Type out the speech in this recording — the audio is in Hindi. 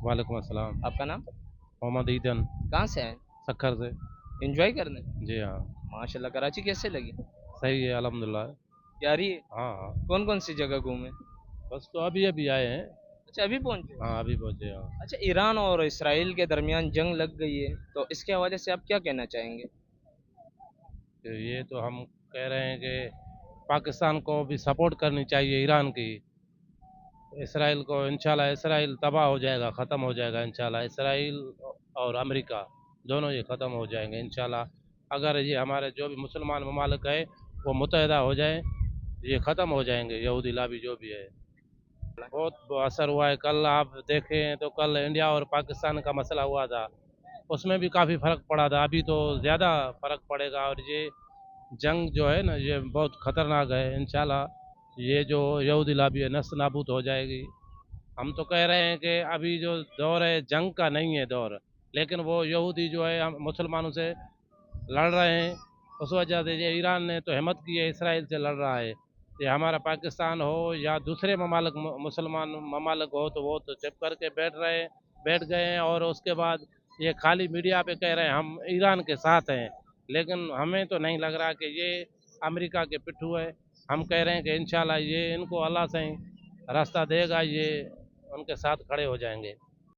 वालेकुम अस्सलाम। आपका नाम? मोहम्मद ईदन। कहाँ से हैं? सक्खर से। एंजॉय करने? जी हाँ। माशाल्लाह, कराची कैसे लगी? सही है अल्हम्दुलिल्लाह। प्यारी है। हाँ हाँ। कौन कौन सी जगह घूमे? बस तो अभी अभी आए हैं। अच्छा, अभी पहुंचे हो? हाँ अभी पहुँचे हाँ। अच्छा, ईरान और इसराइल के दरमियान जंग लग गई है, तो इसके हवाले से आप क्या कहना चाहेंगे? तो ये तो हम कह रहे हैं कि पाकिस्तान को भी सपोर्ट करनी चाहिए ईरान की। इसराइल को इंशाल्लाह इसराइल तबाह हो जाएगा, ख़त्म हो जाएगा इंशाल्लाह। इसराइल और अमेरिका दोनों ये ख़त्म हो जाएंगे इंशाल्लाह। अगर ये हमारे जो भी मुसलमान ममालिक है वो मुत्तहिदा हो जाए, ये ख़त्म हो जाएंगे यहूदी लाबी जो भी है। बहुत असर हुआ है। कल आप देखें तो कल इंडिया और पाकिस्तान का मसला हुआ था, उसमें भी काफ़ी फ़र्क पड़ा था। अभी तो ज़्यादा फ़र्क पड़ेगा और ये जंग जो है ना ये बहुत ख़तरनाक है। इंशाल्लाह ये जो यहूदी लाबी है नस्ल नाबूद हो जाएगी। हम तो कह रहे हैं कि अभी जो दौर है जंग का नहीं है दौर, लेकिन वो यहूदी जो है हम मुसलमानों से लड़ रहे हैं। उस वजह से ये ईरान ने तो हिम्मत की है, इसराइल से लड़ रहा है। ये हमारा पाकिस्तान हो या दूसरे ममालिक मुसलमान ममालिक हो तो वो तो चुप करके बैठ गए हैं। और उसके बाद ये खाली मीडिया पे कह रहे हैं हम ईरान के साथ हैं, लेकिन हमें तो नहीं लग रहा कि ये अमेरिका के पिट्ठू है। हम कह रहे हैं कि इंशाल्लाह ये इनको अल्लाह से ही रास्ता देगा, ये उनके साथ खड़े हो जाएंगे।